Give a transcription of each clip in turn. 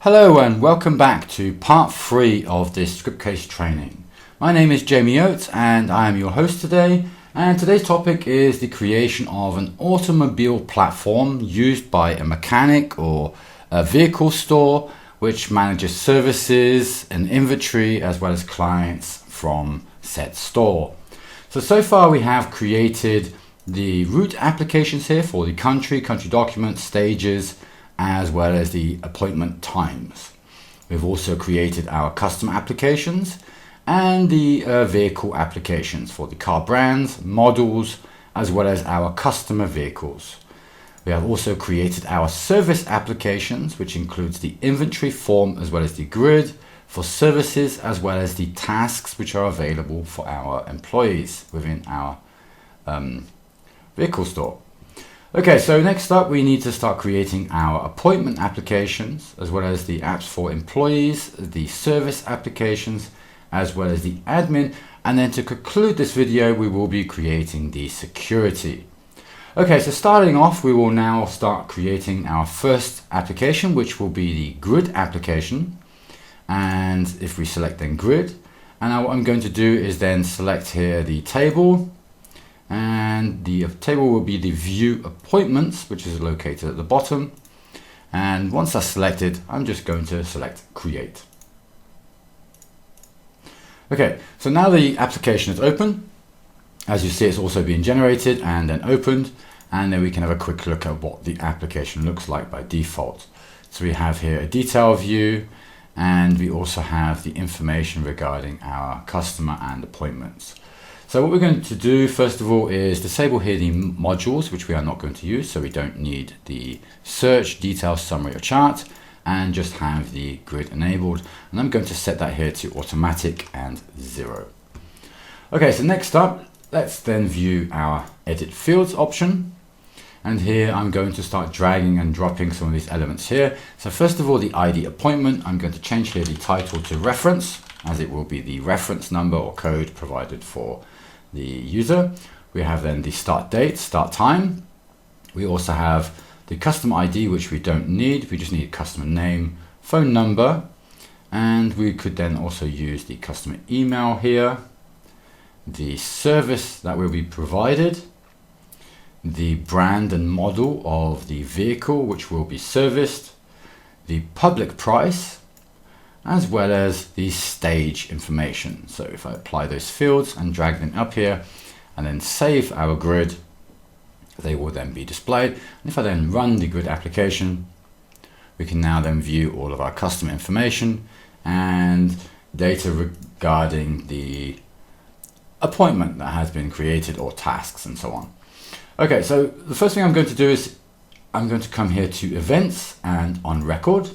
Hello and welcome back to part 3 of this Scriptcase training. My name is Jamie Oates and I am your host today, and today's topic is the creation of an automobile platform used by a mechanic or a vehicle store which manages services and inventory as well as clients from said store. So far we have created the route applications here for the country documents, stages, as well as the appointment times. We've also created our custom applications and the vehicle applications for the car brands, models, as well as our customer vehicles. We have also created our service applications, which includes the inventory form as well as the grid for services, as well as the tasks which are available for our employees within our vehicle store. Okay, so next up we need to start creating our appointment applications as well as the apps for employees, the service applications, as well as the admin, and then to conclude this video we will be creating the security. Okay, so starting off we will now start creating our first application, which will be the grid application. And if we select then grid, and now what I'm going to do is then select here the table, and the table will be the view appointments, which is located at the bottom. And once that's selected, I'm just going to select create. Okay, so now the application is open. As you see, it's also being generated and then opened, and then we can have a quick look at what the application looks like by default. So we have here a detail view, and we also have the information regarding our customer and appointments. So what we're going to do first of all is disable here the modules, which we are not going to use, so we don't need the search, detail, summary or chart, and just have the grid enabled. And I'm going to set that here to automatic and 0. Okay, so next up, let's then view our edit fields option. And here I'm going to start dragging and dropping some of these elements here. So first of all, the ID appointment, I'm going to change here the title to reference, as it will be the reference number or code provided for the user. We have then the start date, start time. We also have the customer ID, which we don't need. We just need customer name, phone number, and we could then also use the customer email here, the service that will be provided, the brand and model of the vehicle which will be serviced, the public price, as well as the stage information. So if I apply those fields and drag them up here and then save our grid, they will then be displayed. And if I then run the grid application, we can now then view all of our customer information and data regarding the appointment that has been created or tasks and so on. Okay, so the first thing I'm going to do is I'm going to come here to events and on record.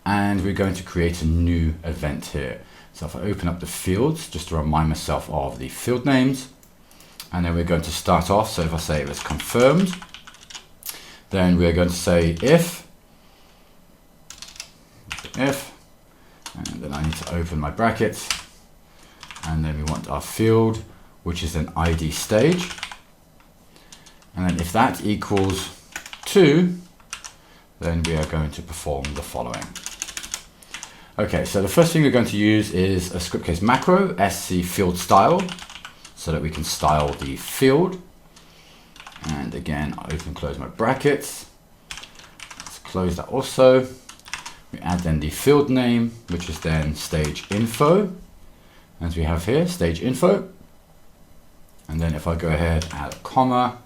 And we're going to create a new event here. So if I open up the fields, just to remind myself of the field names, and then we're going to start off. So if I say it was confirmed, then we're going to say if, and then I need to open my brackets, and then we want our field, which is an ID stage. And then if that equals 2, then we are going to perform the following. Okay, so the first thing we're going to use is a Scriptcase macro, sc field style, so that we can style the field. And again, I open and close my brackets. Let's close that also. We add then the field name, which is then stage info, as we have here, stage info. And then if I go ahead, add a comma,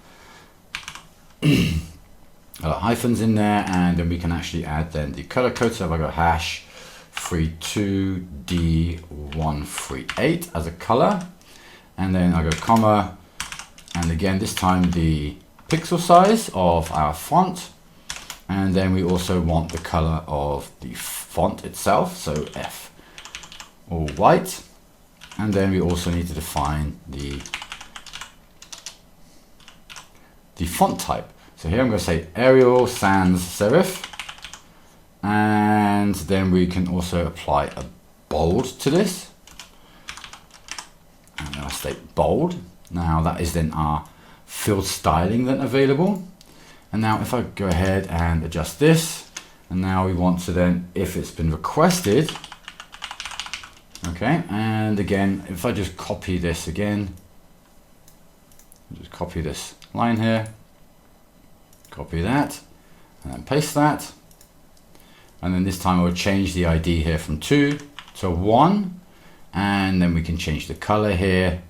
hyphens in there, and then we can actually add then the color code. So if I go hash 32D138 as a color, and then I go comma, and again this time the pixel size of our font, and then we also want the color of the font itself, so F all white, and then we also need to define the font type. So here I'm going to say Arial sans serif, and then we can also apply a bold to this, and then I state bold. Now that is then our field styling then available. And now if I go ahead and adjust this, And now we want to then, if it's been requested, okay, and again, if I just copy this again, just copy this line here, copy that, and then paste that. And then this time I will change the ID here from 2 to 1. And then we can change the color here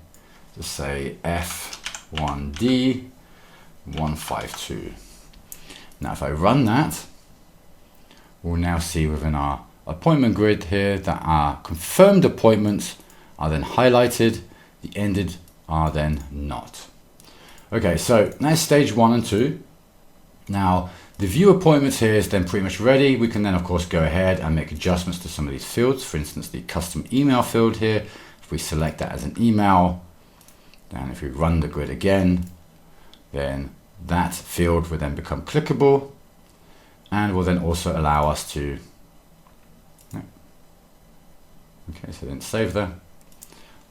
to say F1D152. Now if I run that, we'll now see within our appointment grid here that our confirmed appointments are then highlighted, the ended are then not. Okay, so that's stage 1 and 2. Now the view appointments here is then pretty much ready. We can then of course go ahead and make adjustments to some of these fields. For instance, the custom email field here, if we select that as an email, then if we run the grid again, then that field will then become clickable and will then also allow us to, okay, so then save there.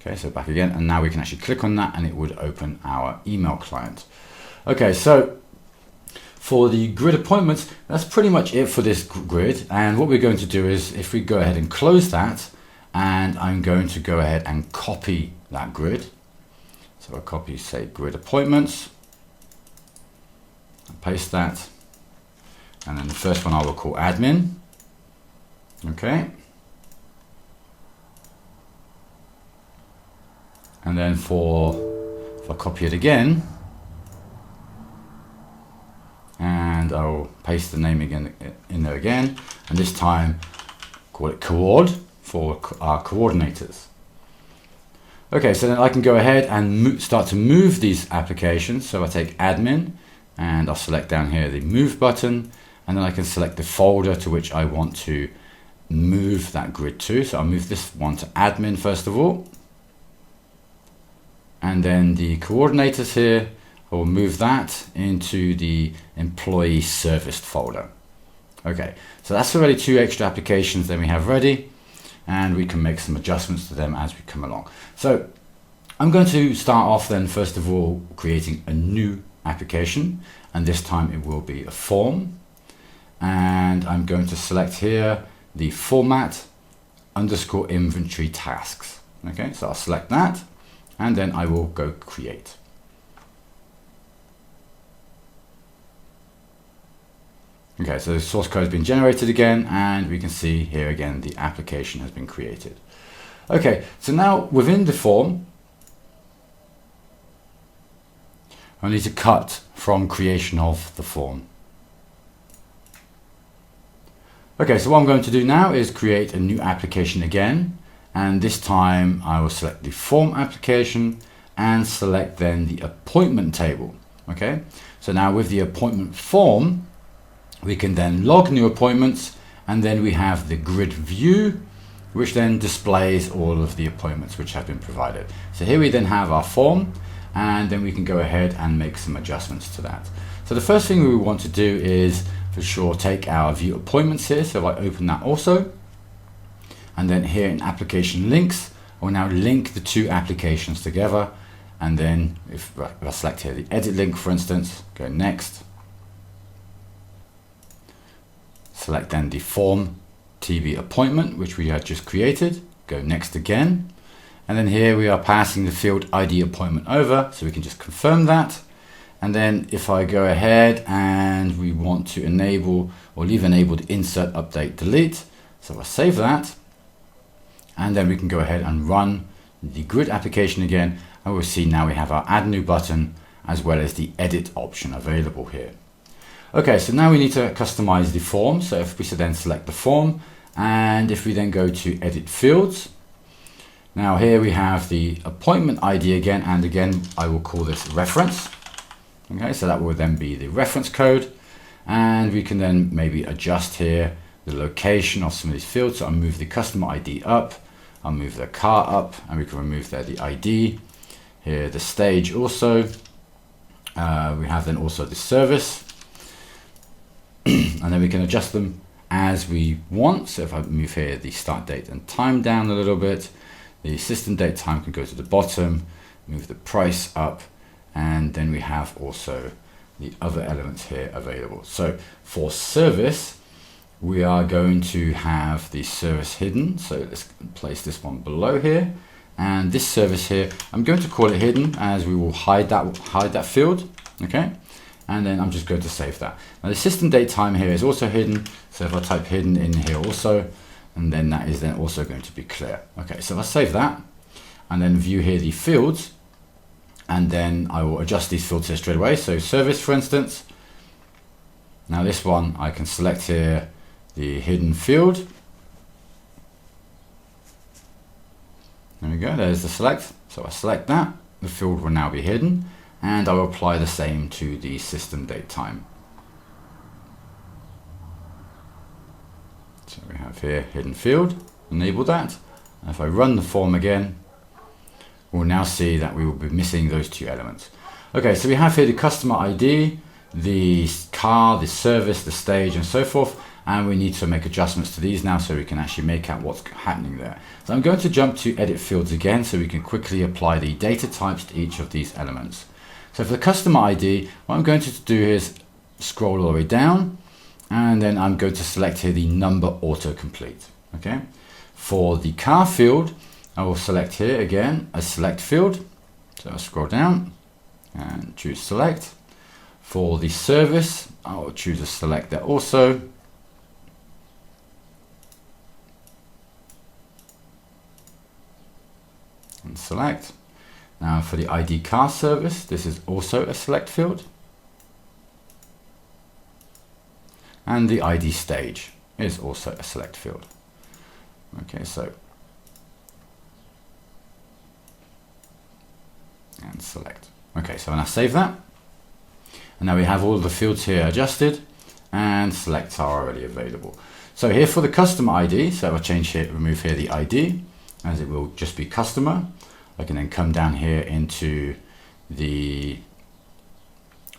Okay, so back again, and now we can actually click on that and it would open our email client. Okay, so for the grid appointments, that's pretty much it for this grid. And what we're going to do is, if we go ahead and close that, and I'm going to go ahead and copy that grid. So I'll copy, say, grid appointments, and paste that. And then the first one I will call admin. Okay. And then if I copy it again, and I'll paste the name again in there again, and this time call it coord for our coordinators. Okay, so then I can go ahead and start to move these applications. So I take admin and I'll select down here the move button, and then I can select the folder to which I want to move that grid to. So I'll move this one to admin first of all, and then the coordinators here, we'll move that into the employee serviced folder. Okay, so that's already 2 extra applications that we have ready, and we can make some adjustments to them as we come along. So I'm going to start off then first of all creating a new application, and this time it will be a form, and I'm going to select here the format _ inventory tasks. Okay, so I'll select that and then I will go create. Okay, so the source code has been generated again, and we can see here again the application has been created. Okay, so now within the form, I need to cut from creation of the form. Okay, so what I'm going to do now is create a new application again, and this time I will select the form application and select then the appointment table. Okay, so now with the appointment form, we can then log new appointments, and then we have the grid view, which then displays all of the appointments which have been provided. So here we then have our form, and then we can go ahead and make some adjustments to that. So the first thing we want to do is for sure take our view appointments here. So I open that also, and then here in application links, I will now link the 2 applications together. And then if I select here the edit link, for instance, go next, select then the form TV appointment, which we had just created, go next again. And then here we are passing the field ID appointment over, so we can just confirm that. And then if I go ahead and we want to enable or leave enabled insert, update, delete, so I'll save that. And then we can go ahead and run the grid application again, and we'll see now we have our add new button as well as the edit option available here. Okay, so now we need to customize the form. So if we then select the form, and if we then go to edit fields, now here we have the appointment ID again, and again I will call this reference. Okay, so that will then be the reference code, and we can then maybe adjust here the location of some of these fields. So I'll move the customer ID up, I'll move the car up, and we can remove there the ID. Here the stage also, we have then also the service, and then we can adjust them as we want. So if I move here the start date and time down a little bit, the system date time can go to the bottom, move the price up, and then we have also the other elements here available. So for service, we are going to have the service hidden. So let's place this one below here. And this service here, I'm going to call it hidden, as we will hide that field. Okay. And then I'm just going to save that. Now the system date time here is also hidden. So if I type hidden in here also, and then that is then also going to be clear. Okay, so if I save that and then view here the fields, and then I will adjust these fields here straight away. So service, for instance. Now this one, I can select here the hidden field. There we go, there's the select. So I select that, the field will now be hidden, and I will apply the same to the system date time. So we have here hidden field, enable that. And if I run the form again, we'll now see that we will be missing those two elements. Okay, so we have here the customer ID, the car, the service, the stage, and so forth. And we need to make adjustments to these now so we can actually make out what's happening there. So I'm going to jump to edit fields again so we can quickly apply the data types to each of these elements. So for the customer ID, what I'm going to do is scroll all the way down, and then I'm going to select here the number autocomplete. Okay. For the car field, I will select here again a select field. So I'll scroll down and choose select. For the service, I will choose a select there also. And select. Now for the ID car service, this is also a select field. And the ID stage is also a select field. Okay, so and select. Okay, so when I save that, and now we have all the fields here adjusted, and selects are already available. So here for the customer ID, so I'll change here, remove here the ID, as it will just be customer. I can then come down here into the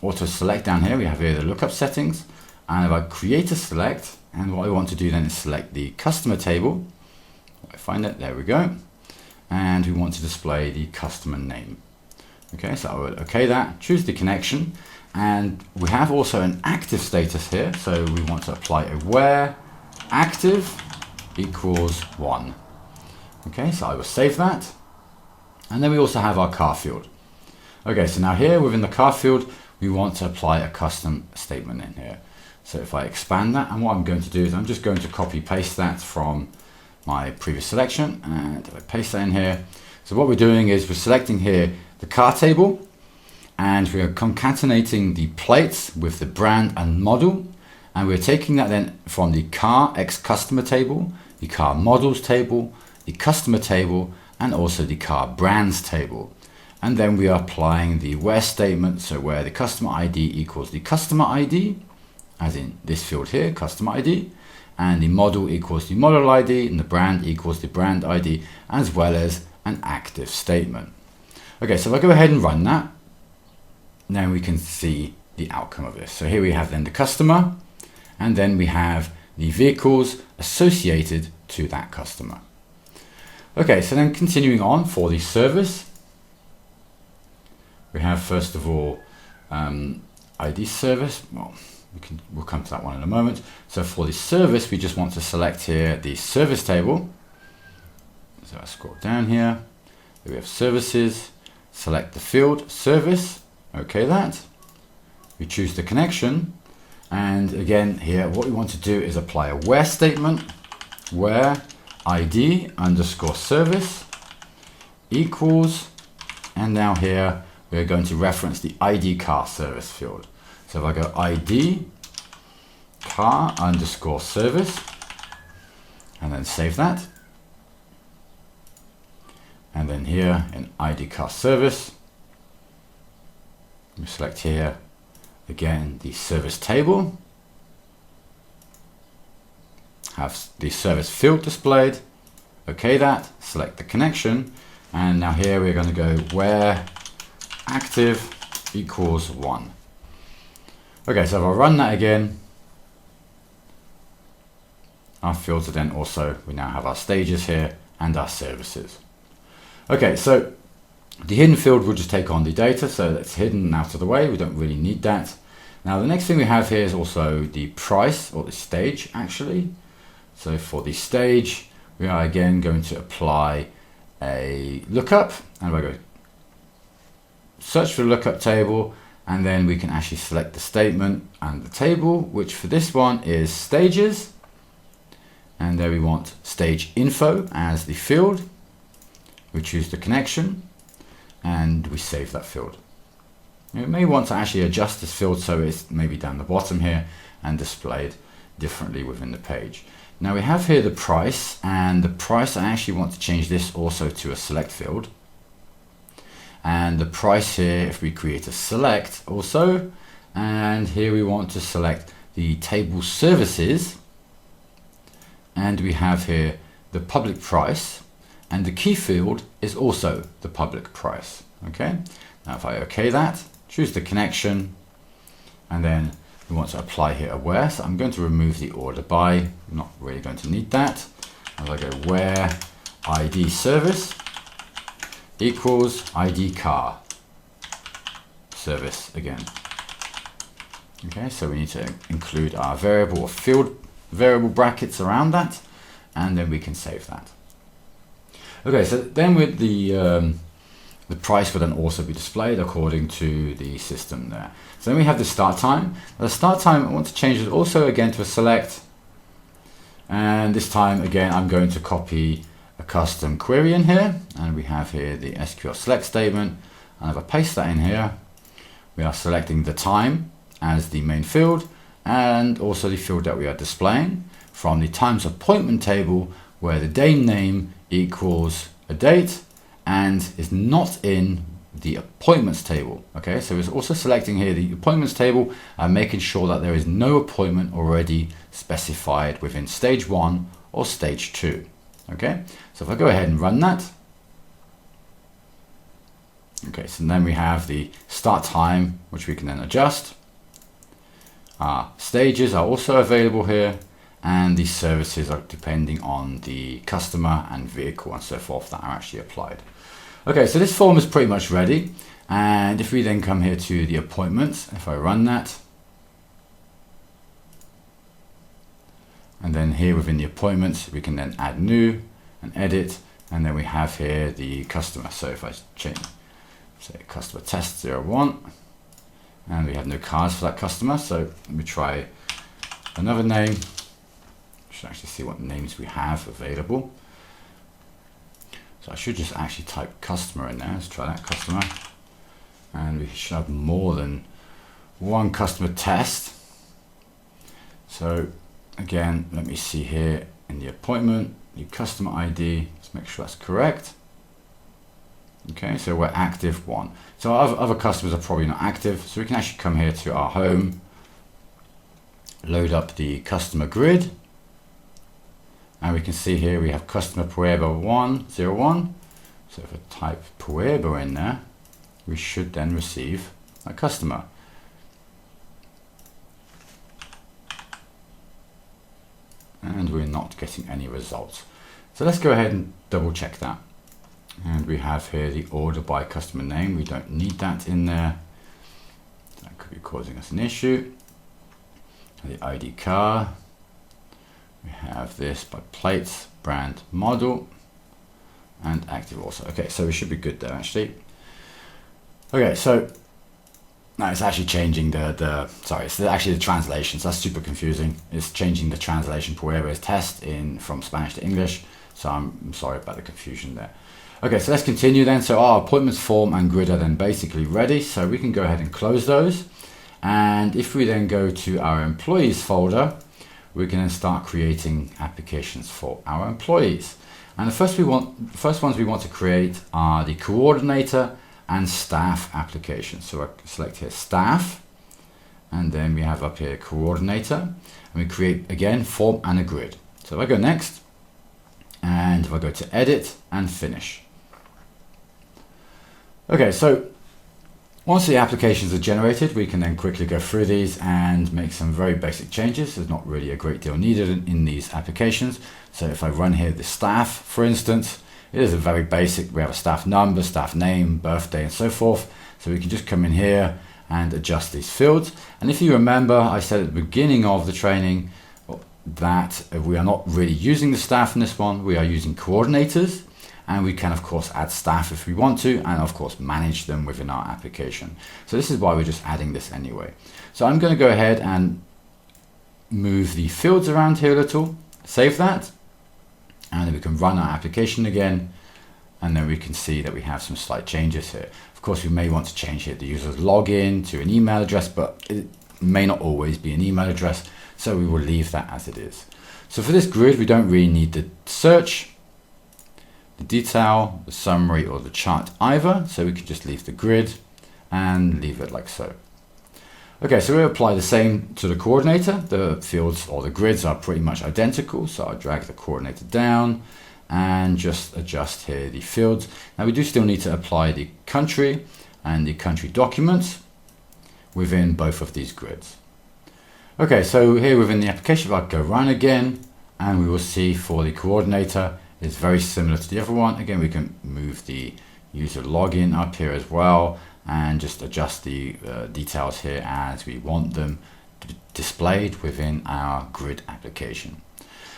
auto select down here. We have here the lookup settings, and if I create a select, and what I want to do then is select the customer table. I find it, there we go. And we want to display the customer name. Okay, so I will okay that, choose the connection, and we have also an active status here. So we want to apply a where active equals 1. Okay, so I will save that. And then we also have our car field. Okay, so now here within the car field, we want to apply a custom statement in here. So if I expand that, and what I'm going to do is I'm just going to copy paste that from my previous selection, and if I paste that in here. So what we're doing is we're selecting here the car table, and we are concatenating the plates with the brand and model, and we're taking that then from the car X customer table, the car models table, the customer table, and also the car brands table. And then we are applying the where statement, so where the customer ID equals the customer ID, as in this field here, customer ID, and the model equals the model ID, and the brand equals the brand ID, as well as an active statement. Okay, so if I go ahead and run that, now we can see the outcome of this. So here we have then the customer, and then we have the vehicles associated to that customer. Okay, so then continuing on for the service, we have first of all ID service. Well, we'll come to that one in a moment. So for the service, we just want to select here the service table. So I scroll down here. Then we have services, select the field service. Okay, that. We choose the connection. And again, here, what we want to do is apply a where statement, where ID underscore service equals, and now here we're going to reference the ID car service field. So if I go ID car underscore service and then save that, and then here in ID car service we select here again the service table, have the service field displayed, okay that, select the connection, and now here we're going to go where active equals 1. Okay, so if I run that again, our fields are then also, we now have our stages here and our services. Okay, so the hidden field will just take on the data, so that's hidden and out of the way, we don't really need that. Now the next thing we have here is also the price, or the stage actually. So for the stage, we are again going to apply a lookup, and we're going to search for the lookup table, and then we can actually select the statement and the table, which for this one is stages. And there we want stage info as the field. We choose the connection and we save that field. You may want to actually adjust this field so it's maybe down the bottom here and displayed differently within the page. Now we have here the price, and the price, I actually want to change this also to a select field. And the price here, if we create a select also, and here we want to select the table services, and we have here the public price, and the key field is also the public price. Okay, now if I OK that, choose the connection, and then we want to apply here a where. So I'm going to remove the order by, I'm not really going to need that. As I go where ID service equals ID car service again. Okay, so we need to include our variable or field variable brackets around that, and then we can save that. Okay, so then with the price will then also be displayed according to the system there. So then we have the start time. The start time, I want to change it also again to a select, and this time again I'm going to copy a custom query in here, and we have here the SQL select statement, and if I paste that in here, we are selecting the time as the main field, and also the field that we are displaying from the times appointment table, where the day name equals a date and is not in the appointments table. Okay, so it's also selecting here the appointments table and making sure that there is no appointment already specified within stage 1 or stage 2. Okay, so if I go ahead and run that, okay, so then we have the start time, which we can then adjust. Our stages are also available here, and the services are depending on the customer and vehicle and so forth that are actually applied. Okay, so this form is pretty much ready, and if we then come here to the appointments, if I run that, and then here within the appointments we can then add new and edit, and then we have here the customer. So if I change, say customer test 01, and we have no cars for that customer, so let me try another name. Should actually see what names we have available. So I should just actually type customer in there. Let's try that, customer, and we should have more than one customer test. So again, let me see here in the appointment, the customer ID, let's make sure that's correct. Okay, so we're active 1. So our other customers are probably not active, so we can actually come here to our home, load up the customer grid, and we can see here we have customer Pueblo 101. So if I type Pueblo in there, we should then receive a customer. And we're not getting any results. So let's go ahead and double check that. And we have here the order by customer name. We don't need that in there. That could be causing us an issue. The ID car. We have this by plates, brand, model, and active also. Okay, so we should be good there actually. Okay, so now it's actually changing sorry, it's actually the translations. That's super confusing. It's changing the translation Pueblo's test from Spanish to English. So I'm sorry about the confusion there. Okay, so let's continue then. So our appointments form and grid are then basically ready. So we can go ahead and close those. And if we then go to our employees folder, we can then start creating applications for our employees. And the first ones we want to create are the coordinator and staff applications. So I select here staff, and then we have up here coordinator, and we create again form and a grid. So if I go next, and if I go to edit and finish. Okay, so once the applications are generated, we can then quickly go through these and make some very basic changes. There's not really a great deal needed in these applications. So if I run here the staff, for instance, it is a very basic. We have a staff number, staff name, birthday, and so forth. So we can just come in here and adjust these fields. And if you remember, I said at the beginning of the training that we are not really using the staff in this one, we are using coordinators, and we can of course add staff if we want to, and of course manage them within our application. So this is why we're just adding this anyway. So I'm going to go ahead and move the fields around here a little, save that, and then we can run our application again, and then we can see that we have some slight changes here. Of course, we may want to change here the user's login to an email address, but it may not always be an email address, so we will leave that as it is. So for this grid, we don't really need the search, the detail, the summary, or the chart either, so we can just leave the grid and leave it like so. Okay, so we apply the same to the coordinator. The fields or the grids are pretty much identical, so I'll drag the coordinator down and just adjust here the fields. Now we do still need to apply the country and the country documents within both of these grids. Okay, so here within the application, if I go run again, and we will see for the coordinator is very similar to the other one. Again, we can move the user login up here as well, and just adjust the details here as we want them displayed within our grid application.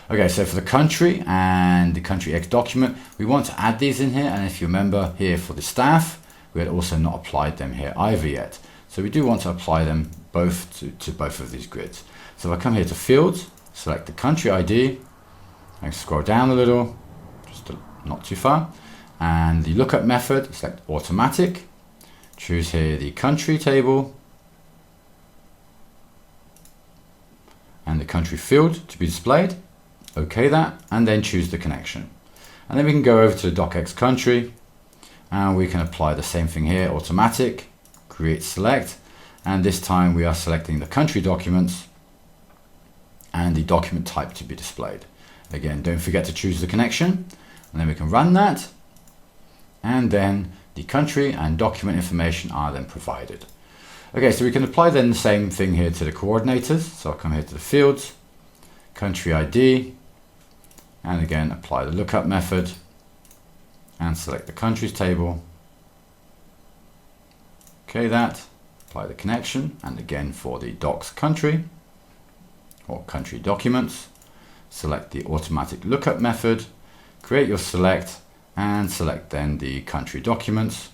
Okay, so for the country and the country X document, we want to add these in here, and if you remember here for the staff, we had also not applied them here either yet. So we do want to apply them both to both of these grids. So if I come here to fields, select the country ID, I scroll down a little, just not too far, and the lookup method, select automatic, choose here the country table and the country field to be displayed. Okay that, and then choose the connection. And then we can go over to the docx country, and we can apply the same thing here, automatic, create select, and this time we are selecting the country documents and the document type to be displayed. Again, don't forget to choose the connection, and then we can run that, and then the country and document information are then provided. Okay, so we can apply then the same thing here to the coordinators. So I'll come here to the fields, country ID, and again apply the lookup method and select the countries table. Okay, that, apply the connection, and again for the docs country or country documents, select the automatic lookup method, create your select, and select then the country documents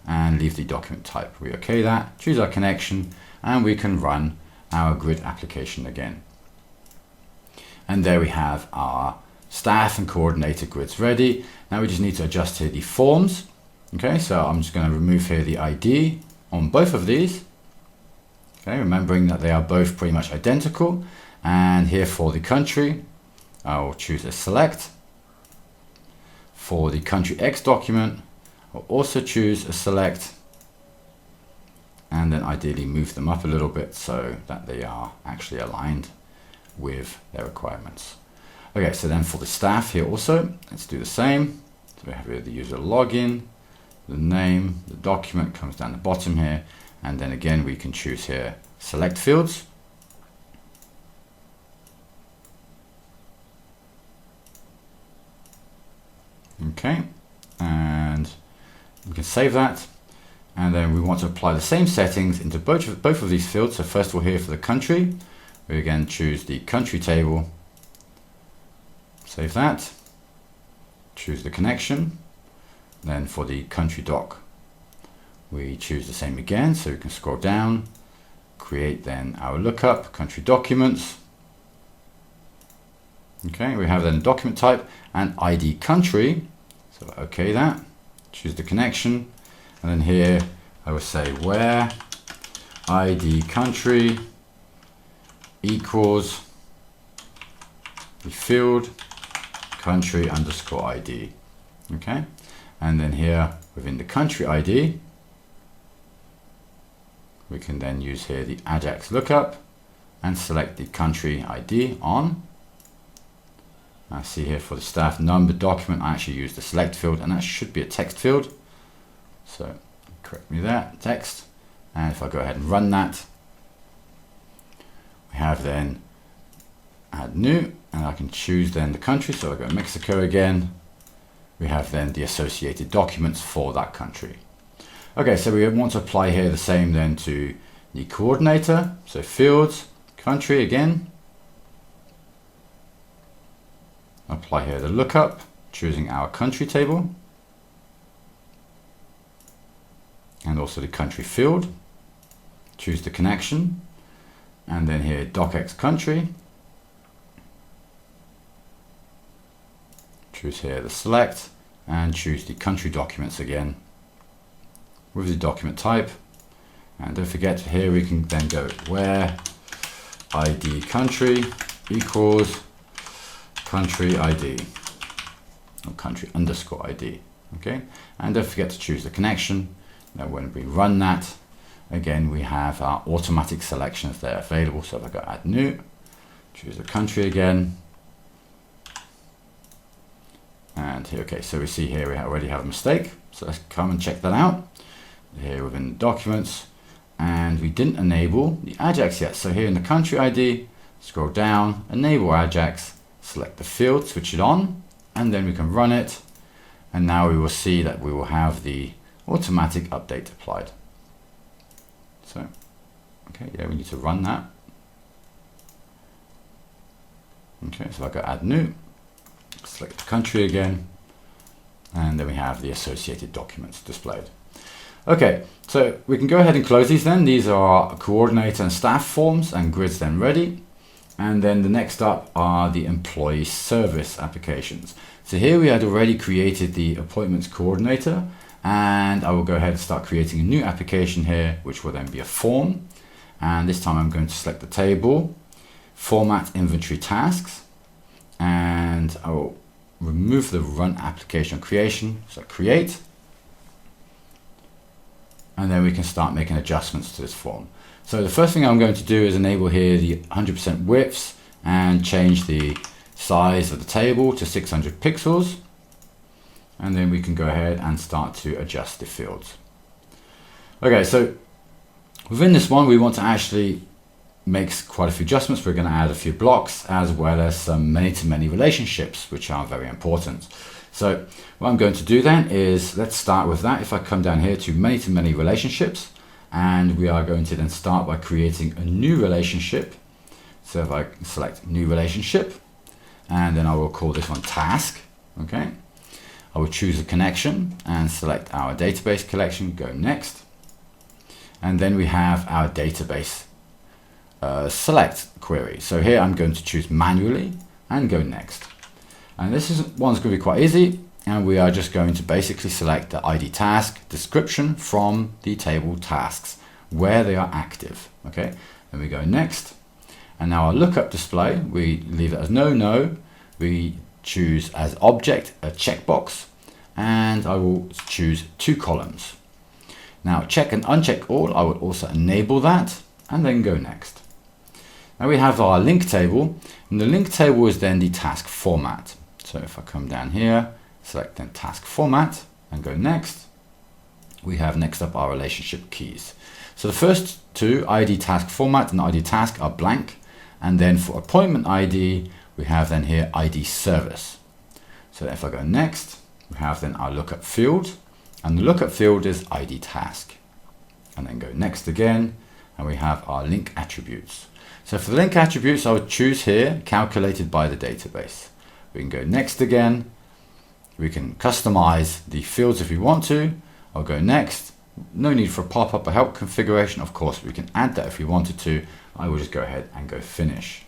and leave the document type. We okay that, choose our connection, and we can run our grid application again. And there we have our staff and coordinator grids ready. Now we just need to adjust here the forms. Okay, so I'm just going to remove here the ID on both of these. Okay, remembering that they are both pretty much identical. And here for the country, I'll choose a select. For the country X document, I'll also choose a select, and then ideally move them up a little bit so that they are actually aligned with their requirements. Okay, so then for the staff here also, let's do the same. So we have here the user login, the name, the document comes down the bottom here, and then again we can choose here select fields. Okay, and we can save that, and then we want to apply the same settings into both of these fields. So first of all, here for the country, we again choose the country table, save that, choose the connection. Then for the country doc, we choose the same again, so we can scroll down, create then our lookup, country documents. Okay, we have then document type and ID country, so okay that, choose the connection, and then here I will say where ID country equals the field country underscore ID. Okay, and then here within the country ID, we can then use here the Ajax lookup and select the country ID on. I see here for the staff number document, I actually use the select field, and that should be a text field. So correct me there, text. And if I go ahead and run that, we have then add new, and I can choose then the country. So I go Mexico again. We have then the associated documents for that country. Okay, so we want to apply here the same then to the coordinator. So fields, country again. Apply here the lookup, choosing our country table. And also the country field. Choose the connection. And then here docx country. Choose here the select and choose the country documents again with the document type. And don't forget here we can then go where ID country equals country ID or country underscore ID. Okay, and don't forget to choose the connection. Now when we run that, again we have our automatic selections there available. So if I go add new, choose the country again, and here, okay, so we see here we already have a mistake. So let's come and check that out here within the documents, and we didn't enable the Ajax yet. So here in the country ID, scroll down, enable Ajax, select the field, switch it on, and then we can run it, and now we will see that we will have the automatic update applied. So okay, yeah, we need to run that. Okay, so I go add new, select the country again, and then we have the associated documents displayed. Okay, so we can go ahead and close these then. These are coordinator and staff forms and grids then ready. And then the next up are the employee service applications. So here we had already created the appointments coordinator, and I will go ahead and start creating a new application here, which will then be a form. And this time I'm going to select the table, format inventory tasks, and I will remove the run application creation. So create, and then we can start making adjustments to this form. So the first thing I'm going to do is enable here the 100% widths and change the size of the table to 600 pixels. And then we can go ahead and start to adjust the fields. Okay, so within this one, we want to actually make quite a few adjustments. We're going to add a few blocks as well as some many-to-many relationships, which are very important. So what I'm going to do then is, let's start with that. If I come down here to many-to-many relationships, and we are going to then start by creating a new relationship. So if I select new relationship, and then I will call this one task. Okay, I will choose a connection and select our database collection, go next. And then we have our database select query. So here I'm going to choose manually and go next. And this one's going to be quite easy, and we are just going to basically select the ID task description from the table tasks where they are active. Okay, then we go next, and now our lookup display, we leave it as no, we choose as object a checkbox, and I will choose 2 columns. Now check and uncheck all, I will also enable that, and then go next. Now we have our link table, and the link table is then the task format. So if I come down here, select then task format and go next, we have next up our relationship keys. So the first 2, ID task format and ID task, are blank, and then for appointment ID we have then here ID service. So if I go next, we have then our lookup field, and the lookup field is ID task, and then go next again, and we have our link attributes. So for the link attributes, I would choose here calculated by the database. We can go next again. We can customize the fields if we want to. I'll go next. No need for a pop-up or help configuration. Of course, we can add that if we wanted to. I will just go ahead and go finish.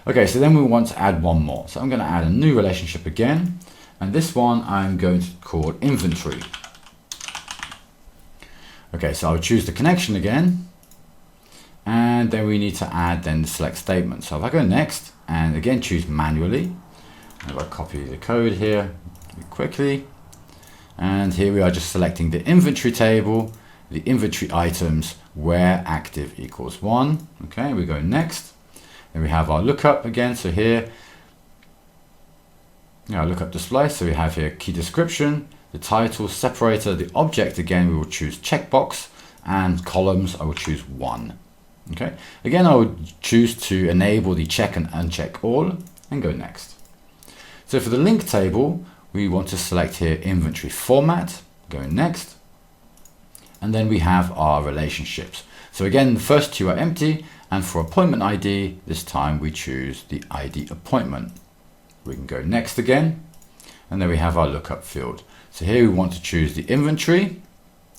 Okay, so then we want to add one more. So I'm going to add a new relationship again. And this one I'm going to call inventory. Okay, so I'll choose the connection again. And then we need to add then the select statement. So if I go next and again choose manually, and if I copy the code here quickly, and here we are just selecting the inventory table, the inventory items where active equals 1. Okay, we go next. Then we have our lookup again. So here, our lookup display. So we have here key description, the title, separator, the object. Again, we will choose checkbox, and columns, I will choose 1. Okay, again, I would choose to enable the check and uncheck all and go next. So for the link table, we want to select here inventory format, go next. and then we have our relationships. So again, the first two are empty, and for appointment ID, this time we choose the ID appointment. We can go next again, and then we have our lookup field. So here we want to choose the inventory.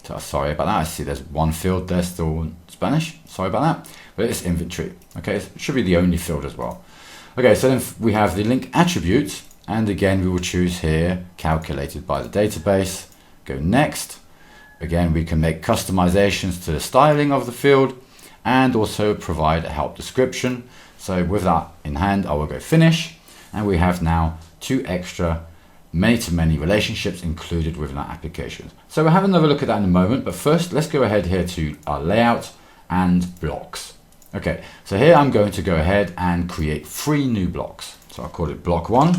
So sorry about that, I see there's one field there still in Spanish, sorry about that, but it's inventory. Okay, it should be the only field as well. Okay, so then we have the link attributes, and again we will choose here calculated by the database. Go next. Again, we can make customizations to the styling of the field and also provide a help description. So with that in hand, I will go finish, and we have now 2 extra many-to-many relationships included within our application. So we'll have another look at that in a moment, but first let's go ahead here to our layout and blocks. Okay, so here I'm going to go ahead and create 3 new blocks. So I'll call it block 1,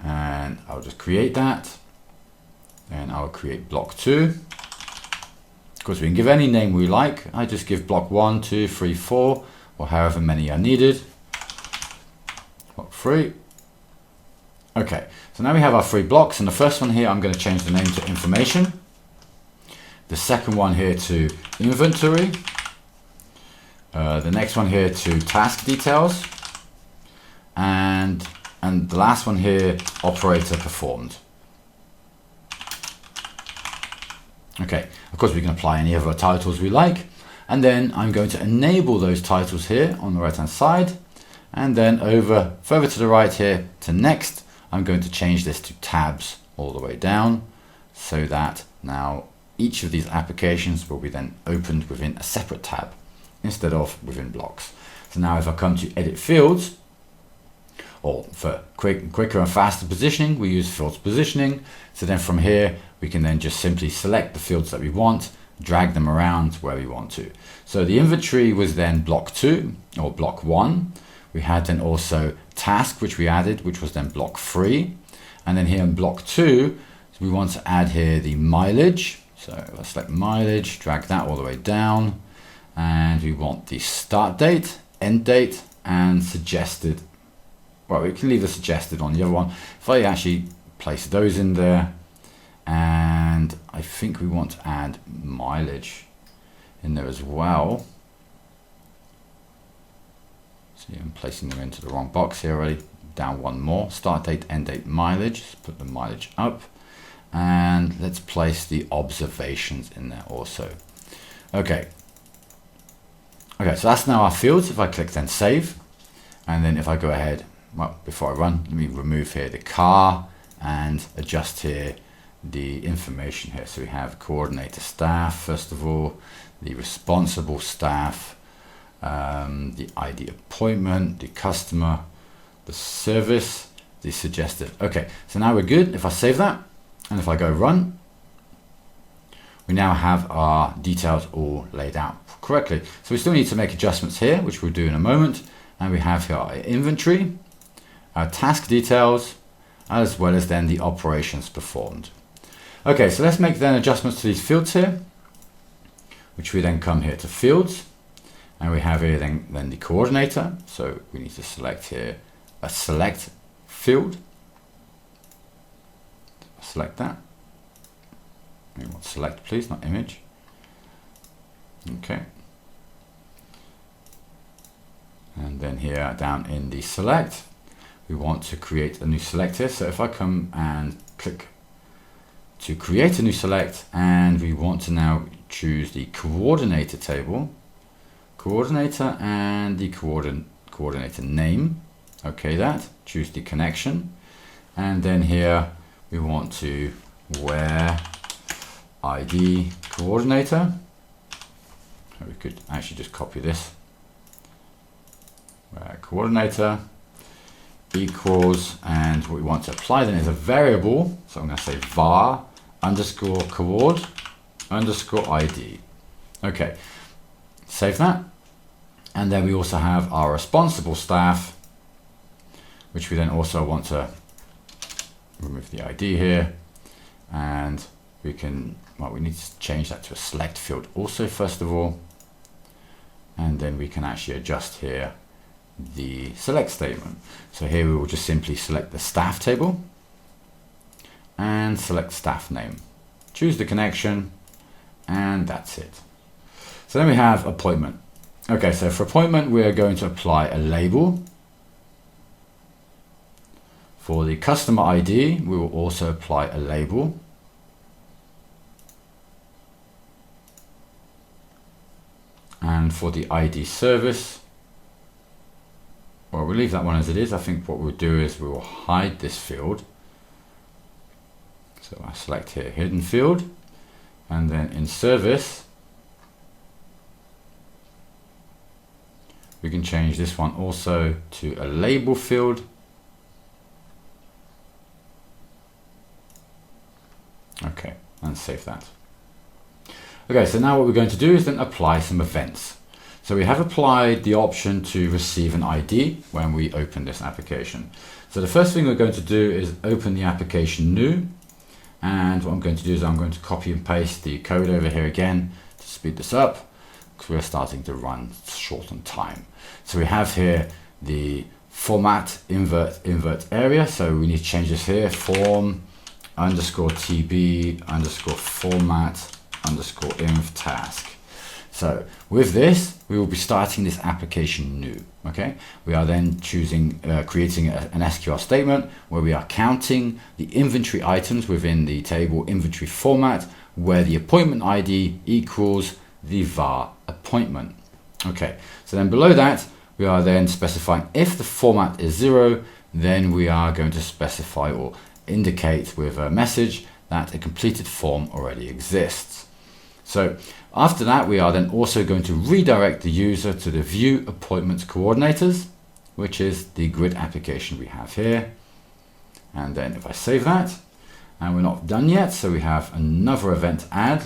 and I'll just create that, and I'll create block 2. Of course, we can give any name we like. I just give block 1, 2, 3, 4, or however many are needed. Block 3. Okay, so now we have our 3 blocks, and the first one here I'm going to change the name to information. The second one here to inventory. The next one here to task details, and the last one here, operator performed. Okay, of course we can apply any other titles we like, and then I'm going to enable those titles here on the right hand side, and then over further to the right here to next, I'm going to change this to tabs all the way down, so that now each of these applications will be then opened within a separate tab instead of within blocks. So now if I come to edit fields, or for quicker and faster positioning, we use fields positioning. So then from here, we can then just simply select the fields that we want, drag them around where we want to. So the inventory was then block 2 or block 1. We had then also task, which we added, which was then block 3. And then here in block 2, we want to add here the mileage. So if I select mileage, drag that all the way down, and we want the start date, end date, and suggested. Well, we can leave the suggested on the other one. If I actually place those in there, and I think we want to add mileage in there as well. See, I'm placing them into the wrong box here already. Down one more, start date, end date, mileage. Let's put the mileage up, and let's place the observations in there also. Okay, so that's now our fields. If I click then save, and then if I go ahead, well, before I run, let me remove here the car and adjust here the information here. So we have coordinator staff, first of all, the responsible staff, the ID appointment, the customer, the service, the suggested. Okay, so now we're good. If I save that, and if I go run, we now have our details all laid out correctly. So we still need to make adjustments here, which we'll do in a moment. And we have here our inventory, our task details, as well as then the operations performed. Okay, so let's make then adjustments to these fields here, which we then come here to fields, and we have here then the coordinator. So we need to select here a select field. Select that. We want select, please, not image. Okay. And then here down in the select, we want to create a new select here. So if I come and click to create a new select, and we want to now choose the coordinator table, coordinator, and the coordinator name. Okay, that, choose the connection. And then here we want to where ID coordinator. We could actually just copy this. Where coordinator equals, and what we want to apply then is a variable. So I'm going to say var underscore coord underscore ID. Okay, save that. And then we also have our responsible staff, which we then also want to remove the ID here, and we can, well, we need to change that to a select field also first of all, and then we can actually adjust here the select statement. So here we will just simply select the staff table and select staff name, choose the connection, and that's it. So then we have appointment. Okay, so for appointment, we are going to apply a label. For the customer ID, we will also apply a label. And for the ID service, well, we'll leave that one as it is. I think what we'll do is we will hide this field. So I select here, hidden field, and then in service, we can change this one also to a label field. Okay, and save that. Okay, so now what we're going to do is then apply some events. So we have applied the option to receive an ID when we open this application. So the first thing we're going to do is open the application new. And what I'm going to do is I'm going to copy and paste the code over here again to speed this up, because we're starting to run short on time. So we have here the format invert area. So we need to change this here, form _tb _format _inv task. So with this, we will be starting this application new. Okay, we are then choosing creating an SQL statement where we are counting the inventory items within the table inventory format, where the appointment ID equals the var appointment. Okay, so then below that, we are then specifying if the format is 0, then we are going to specify or indicate with a message that a completed form already exists. So after that, we are then also going to redirect the user to the view appointments coordinators, which is the grid application we have here. And then if I save that, and we're not done yet, so we have another event add.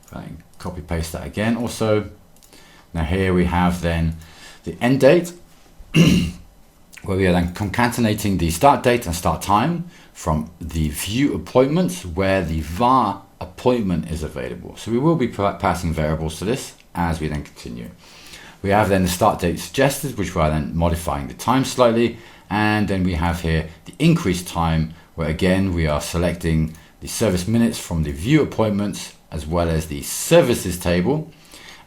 If I copy paste that again also. Now here we have then the end date, where we are then concatenating the start date and start time from the view appointments where the var appointment is available. So we will be passing variables to this as we then continue. We have then the start date suggested, which we are then modifying the time slightly. And then we have here the increased time, where again we are selecting the service minutes from the view appointments as well as the services table.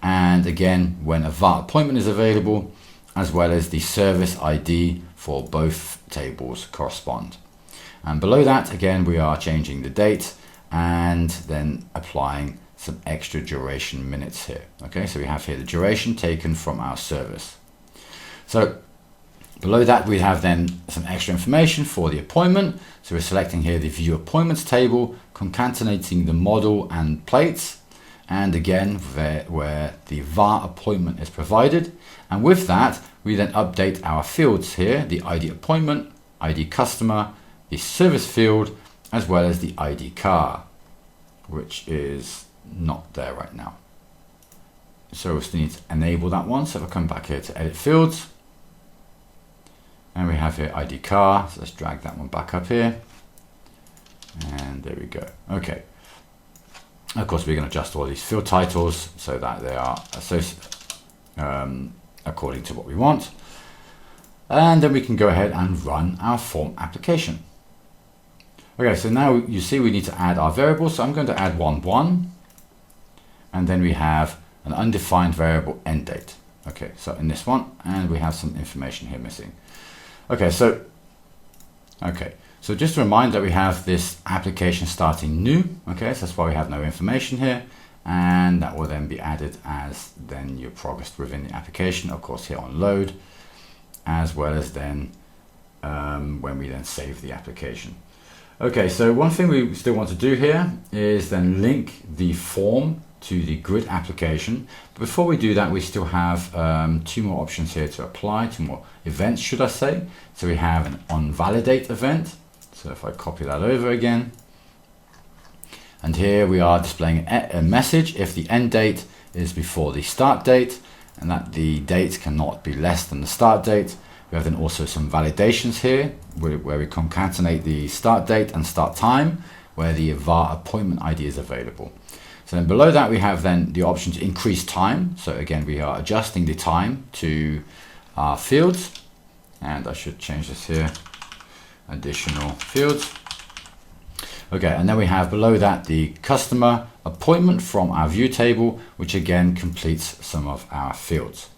And again, when a var appointment is available, as well as the service ID for both tables correspond. And below that, again, we are changing the date and then applying some extra duration minutes here. Okay, so we have here the duration taken from our service. So below that, we have then some extra information for the appointment. So we're selecting here the view appointments table, concatenating the model and plates, and again where the var appointment is provided. And with that, we then update our fields here, the ID appointment, ID customer, the service field, as well as the ID car, which is not there right now. So we still need to enable that one. So if I come back here to edit fields, and we have here ID car, so let's drag that one back up here. And there we go. Okay. Of course, we're going to adjust all these field titles so that they are according to what we want. And then we can go ahead and run our form application. Okay, so now you see we need to add our variables. So I'm going to add 1, and then we have an undefined variable end date. Okay, so in this one, and we have some information here missing. Okay, so just to remind that we have this application starting new. Okay, so that's why we have no information here, and that will then be added as then you progress within the application, of course here on load, as well as then when we then save the application. Okay, so one thing we still want to do here is then link the form to the grid application. But before we do that, we still have 2 more options here to apply, 2 more events, should I say. So we have an onValidate event. So if I copy that over again, and here we are displaying a message if the end date is before the start date, and that the date cannot be less than the start date. We have then also some validations here where we concatenate the start date and start time, where the var appointment ID is available. So then below that, we have then the option to increase time. So again, we are adjusting the time to our fields, and I should change this here, additional fields. Okay, and then we have below that the customer appointment from our view table, which again completes some of our fields.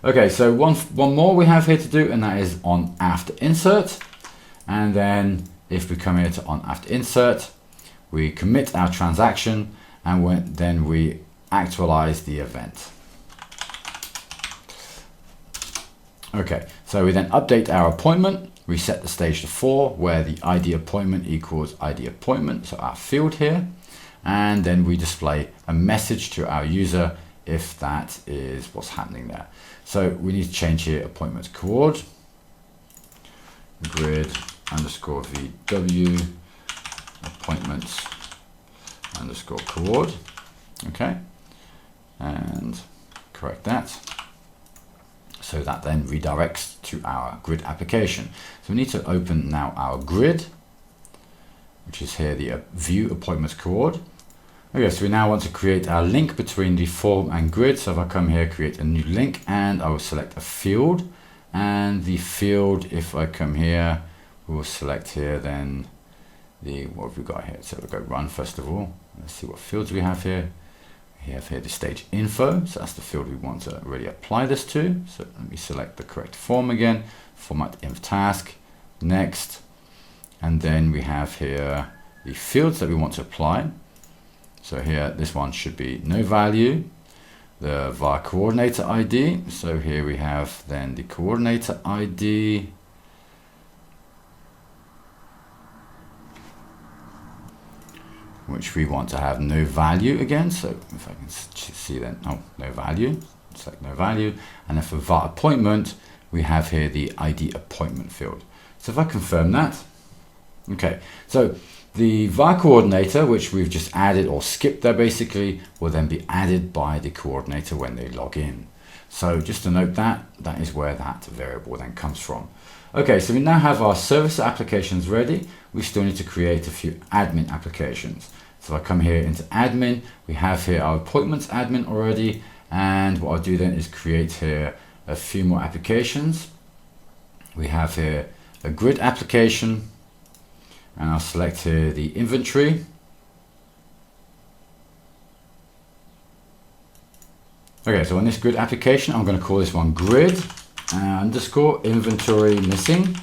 Okay, so one more we have here to do, and that is on after insert. And then if we come here to on after insert, we commit our transaction, and then we actualize the event. Okay, so we then update our appointment. We set the stage to 4, where the ID appointment equals ID appointment, so our field here. And then we display a message to our user if that is what's happening there. So we need to change here appointments coord, grid underscore VW appointments underscore coord. Okay, and correct that. So that then redirects to our grid application. So we need to open now our grid, which is here the view appointments coord. Okay, so we now want to create our link between the form and grid. So if I come here, create a new link, and I will select a field. And the field, if I come here, we will select here then what have we got here? So we'll go run first of all. Let's see what fields we have here. We have here the stage info, so that's the field we want to really apply this to. So let me select the correct form again, format inf task, next, and then we have here the fields that we want to apply. So here, this one should be no value, the var coordinator ID. So here we have then the coordinator ID, which we want to have no value again. So if I can see then, oh, no value, select no value. And then for var appointment, we have here the ID appointment field. So if I confirm that, okay, so the var coordinator, which we've just added or skipped there basically, will then be added by the coordinator when they log in. So just to note that is where that variable then comes from. Okay, so we now have our service applications ready. We still need to create a few admin applications. So I come here into admin, we have here our appointments admin already, and what I'll do then is create here a few more applications. We have here a grid application, and I'll select here the inventory. Okay, so on this grid application, I'm going to call this one grid underscore inventory missing,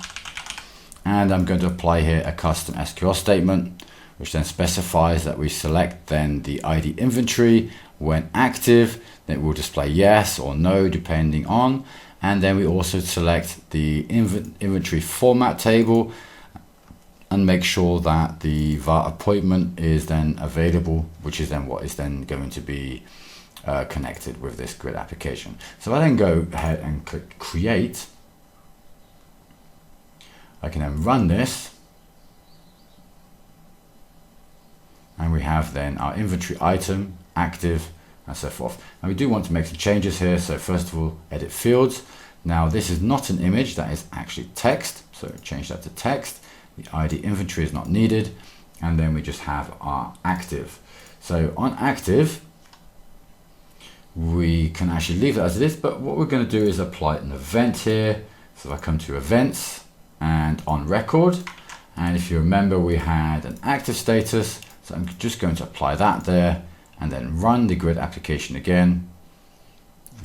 and I'm going to apply here a custom SQL statement, which then specifies that we select then the ID inventory when active. Then it will display yes or no depending on, and then we also select the inventory format table and make sure that the var appointment is then available, which is then what is then going to be connected with this grid application. So I then go ahead and click create. I can then run this, and we have then our inventory item active and so forth. And we do want to make some changes here. So first of all, edit fields. Now this is not an image, that is actually text, so change that to text. The ID inventory is not needed, and then we just have our active. So on active, we can actually leave it as it is, but what we're going to do is apply an event here. So if I come to events and on record, and if you remember, we had an active status, so I'm just going to apply that there, and then run the grid application again,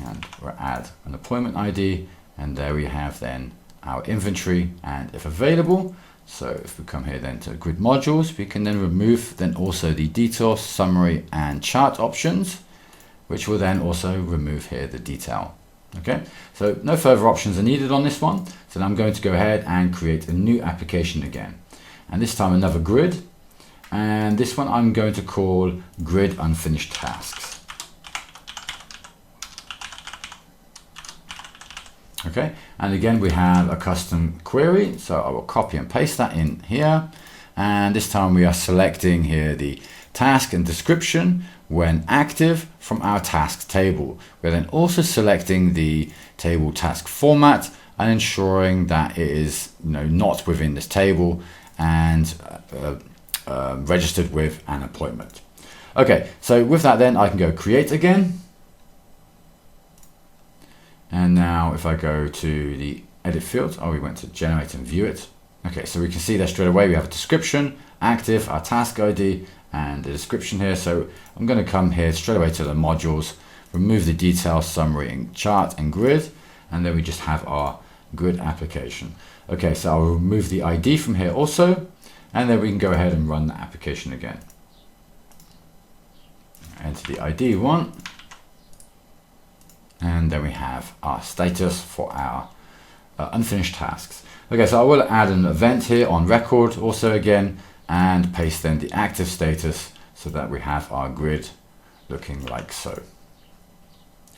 and we'll add an appointment ID, and there we have then our inventory and if available. So if we come here then to grid modules, we can then remove then also the detail, summary and chart options, which will then also remove here the detail. Okay, so no further options are needed on this one. So I'm going to go ahead and create a new application again, and this time another grid, and this one I'm going to call grid unfinished tasks. Okay, and again we have a custom query, so I will copy and paste that in here, and this time we are selecting here the task and description when active from our task table. We're then also selecting the table task format and ensuring that it is not within this table and registered with an appointment. Okay, so with that then I can go create again. And now if I go to the edit fields, we went to generate and view it. Okay, so we can see that straight away we have a description, active, our task ID, and the description here. So I'm going to come here straight away to the modules, remove the details, summary, and chart and grid, and then we just have our grid application. Okay, so I'll remove the ID from here also, and then we can go ahead and run the application again. Enter the ID one, and then we have our status for our unfinished tasks. Okay, so I will add an event here on record also again, and paste then the active status so that we have our grid looking like so.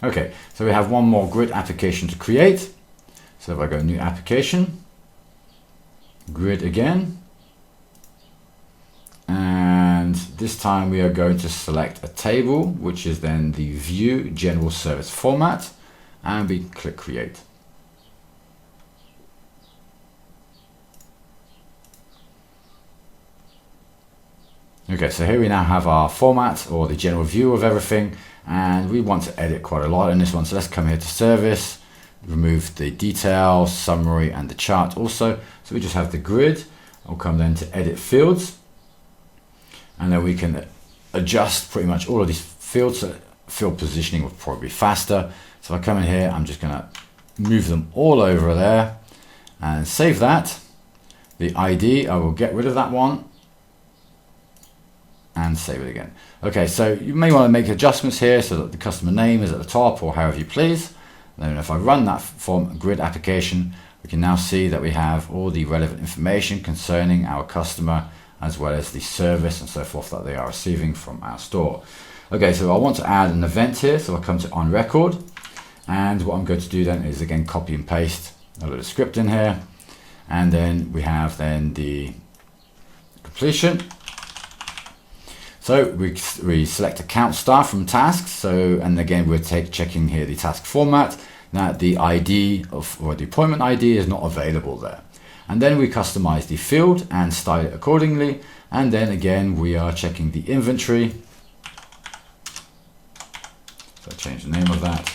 Okay, so we have one more grid application to create. So if I go new application, grid again, and this time we are going to select a table, which is then the view general service format, and we click create. Okay, so here we now have our format, or the general view of everything, and we want to edit quite a lot in this one. So let's come here to service, remove the details, summary, and the chart also. So we just have the grid. I'll come then to edit fields, and then we can adjust pretty much all of these fields. So field positioning will probably be faster. So if I come in here, I'm just gonna move them all over there and save that. The ID, I will get rid of that one and save it again. Okay, so you may want to make adjustments here so that the customer name is at the top, or however you please. Then if I run that form grid application, we can now see that we have all the relevant information concerning our customer, as well as the service and so forth that they are receiving from our store. Okay, so I want to add an event here, so I'll come to on record, and what I'm going to do then is again copy and paste a little script in here, and then we have then the completion. So we select a count star from tasks. So, and again, we're checking here the task format, that the ID or the appointment ID is not available there. And then we customize the field and style it accordingly. And then again, we are checking the inventory. So change the name of that,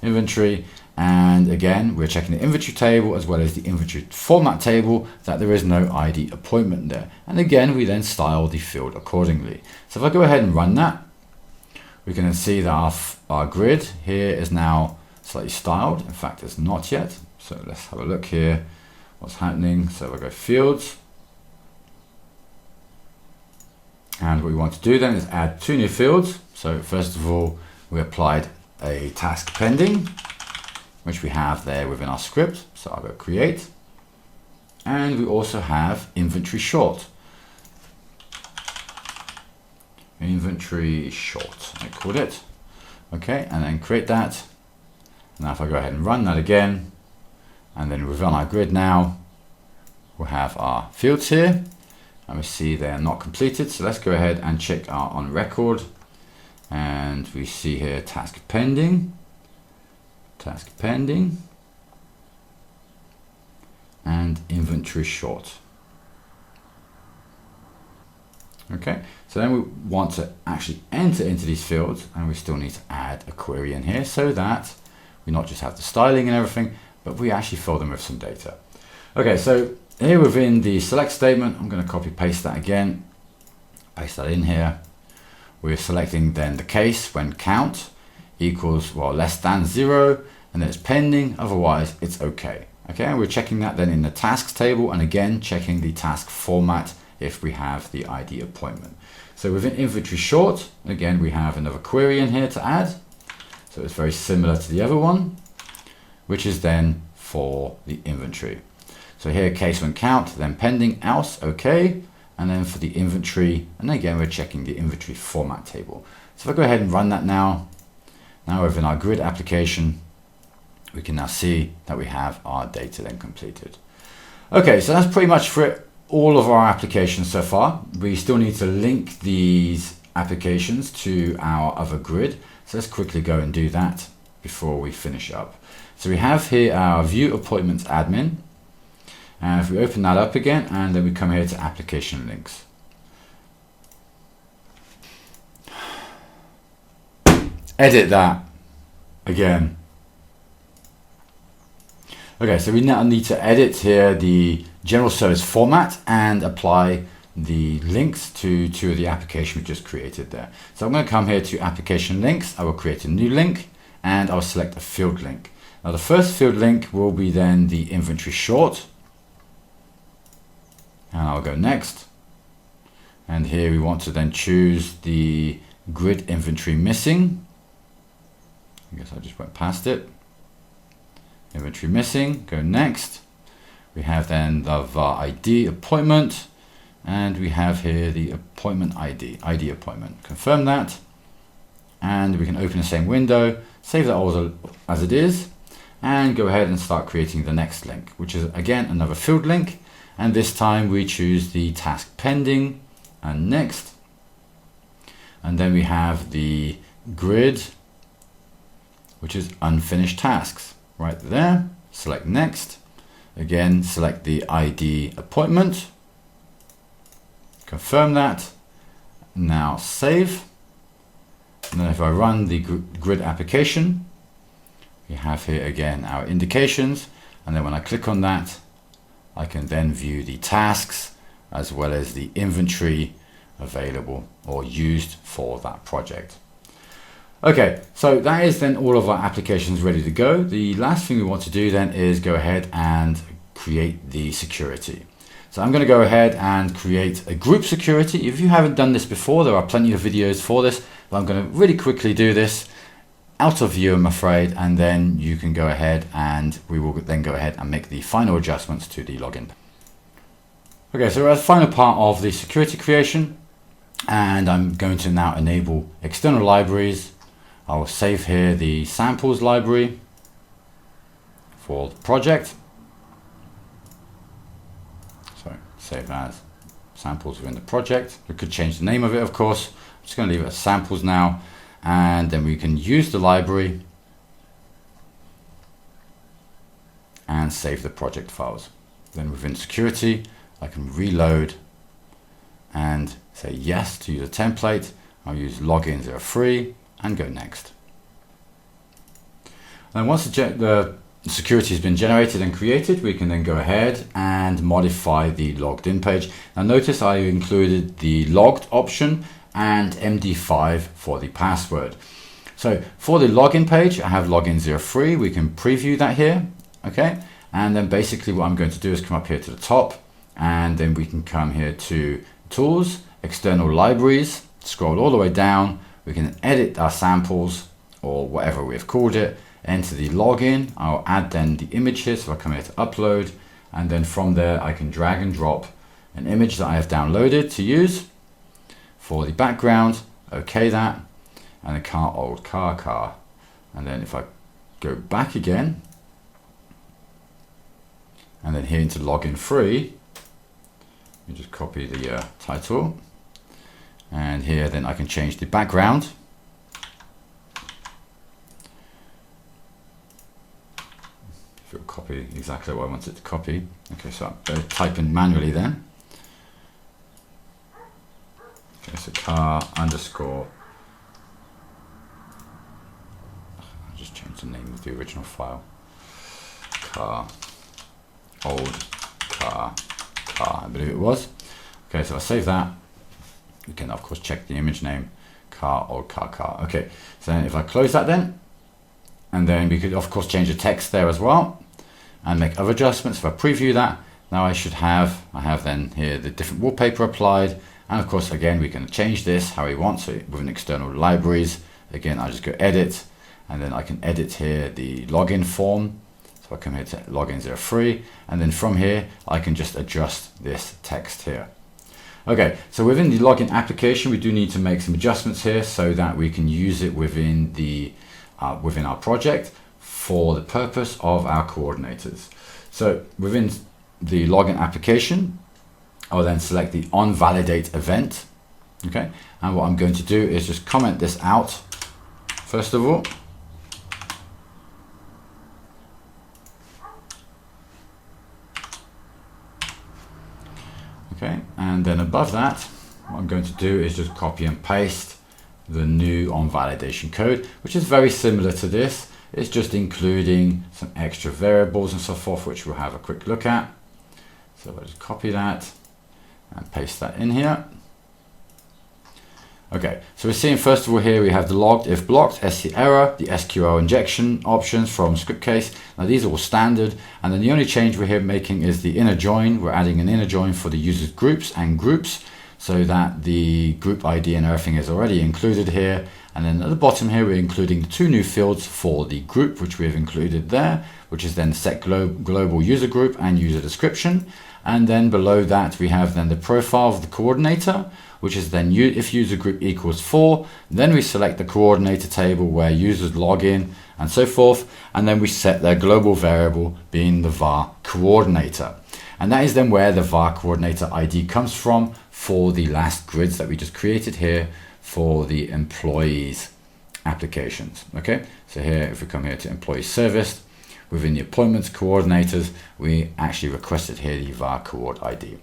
inventory. And again, we're checking the inventory table as well as the inventory format table, that there is no ID appointment there. And again, we then style the field accordingly. So if I go ahead and run that, we can then see that our grid here is now slightly styled. In fact, it's not yet. So let's have a look here, what's happening. So if I go fields, and what we want to do then is add two new fields. So first of all, we applied a task pending, which we have there within our script. So I'll go create. And we also have inventory short. Inventory short, I called it. Okay, and then create that. Now if I go ahead and run that again, and then we run our grid now, we'll have our fields here, and we see they're not completed. So let's go ahead and check our on record, and we see here task pending, and inventory short. Okay, so then we want to actually enter into these fields, and we still need to add a query in here so that we not just have the styling and everything, but we actually fill them with some data. Okay, so here within the select statement, I'm going to copy paste that again, paste that in here. We're selecting then the case when count equals, well, less than 0, and then it's pending, otherwise it's okay. Okay, and we're checking that then in the tasks table, and again checking the task format if we have the ID appointment. So within inventory short, again we have another query in here to add. So it's very similar to the other one, which is then for the inventory. So here case when count, then pending, else, okay. And then for the inventory, and again we're checking the inventory format table. So if I go ahead and run that now within our grid application, we can now see that we have our data then completed. Okay, so that's pretty much for all of our applications so far. We still need to link these applications to our other grid. So let's quickly go and do that before we finish up. So we have here our view appointments admin. And if we open that up again, and then we come here to application links. Edit that again. Okay, so we now need to edit here the general service format and apply the links to two of the applications we just created there. So I'm going to come here to application links. I will create a new link and I'll select a field link. Now the first field link will be then the inventory short, and I'll go next. And here we want to then choose the grid inventory missing. I guess I just went past it. Inventory missing, go next. We have then the var ID appointment, and we have here the appointment ID appointment. Confirm that, and we can open the same window, save that also as it is, and go ahead and start creating the next link, which is again another field link, and this time we choose the task pending and next, and then we have the grid, which is unfinished tasks right there. Select next, again select the ID appointment, confirm that, now save, and then if I run the grid application, we have here again our indications, and then when I click on that, I can then view the tasks as well as the inventory available or used for that project. Okay, so that is then all of our applications ready to go. The last thing we want to do then is go ahead and create the security. So I'm going to go ahead and create a group security. If you haven't done this before, there are plenty of videos for this, but I'm going to really quickly do this out of view, I'm afraid, and then you can go ahead and we will then go ahead and make the final adjustments to the login. Okay, so we're at the final part of the security creation, and I'm going to now enable external libraries. I will save here the samples library for the project. So save as samples within the project. We could change the name of it, of course. I'm just going to leave it as samples now, and then we can use the library and save the project files. Then within security, I can reload and say yes to use a template. I'll use login 03 and go next. And once the security has been generated and created, we can then go ahead and modify the logged in page. Now notice I included the logged option and MD5 for the password. So for the login page, I have login 03. We can preview that here, okay? And then basically what I'm going to do is come up here to the top, and then we can come here to tools, external libraries, scroll all the way down. We can edit our samples or whatever we've called it, enter the login. I'll add then the image here. So I come here to upload, and then from there I can drag and drop an image that I have downloaded to use for the background. Okay, that, and a car, old car. And then if I go back again, and then here into login free, you just copy the title, and here then I can change the background. If it'll copy exactly what I want it to copy. Okay, so I'll type in manually then. Okay, so car underscore, I'll just change the name of the original file. Car, old car, I believe it was. Okay, so I save that. You can of course check the image name, car, old car. Okay, so then if I close that then, and then we could of course change the text there as well and make other adjustments. If I preview that, now I have then here the different wallpaper applied, and of course again we can change this how we want. So within external libraries, again I just go edit, and then I can edit here the login form. So I come here to login 03, and then from here I can just adjust this text here. Okay, so within the login application we do need to make some adjustments here so that we can use it within the within our project for the purpose of our coordinators. So within the login application, I'll then select the onValidate event. Okay, and what I'm going to do is just comment this out first of all. Okay, and then above that, what I'm going to do is just copy and paste the new onValidation code, which is very similar to this. It's just including some extra variables and so forth, which we'll have a quick look at. So I'll just copy that and paste that in here. Okay, so we're seeing first of all here we have the logged if blocked, SC error, the SQL injection options from Scriptcase. Now these are all standard, and then the only change we're here making is the inner join. We're adding an inner join for the users groups and groups, so that the group ID and everything is already included here. And then at the bottom here we're including the 2 new fields for the group, which we have included there, which is then set global user group and user description. And then below that we have then the profile of the coordinator, which is then if user group equals 4, then we select the coordinator table where users log in and so forth, and then we set their global variable being the var coordinator. And that is then where the var coordinator ID comes from for the last grids that we just created here for the employees applications. Okay, so here if we come here to employee service, within the appointments coordinators, we actually requested here the var coord ID.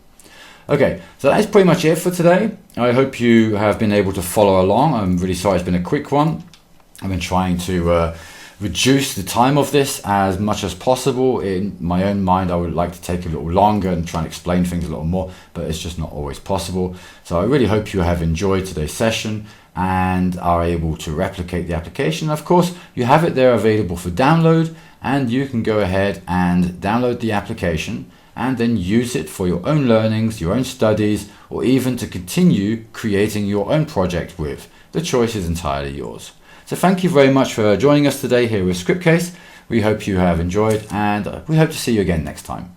Okay, so that is pretty much it for today. I hope you have been able to follow along. I'm really sorry it's been a quick one. I've been trying to reduce the time of this as much as possible. In my own mind, I would like to take a little longer and try and explain things a little more, but it's just not always possible. So I really hope you have enjoyed today's session and are able to replicate the application. Of course, you have it there available for download, and you can go ahead and download the application and then use it for your own learnings, your own studies, or even to continue creating your own project with. The choice is entirely yours. So thank you very much for joining us today here with Scriptcase. We hope you have enjoyed, and we hope to see you again next time.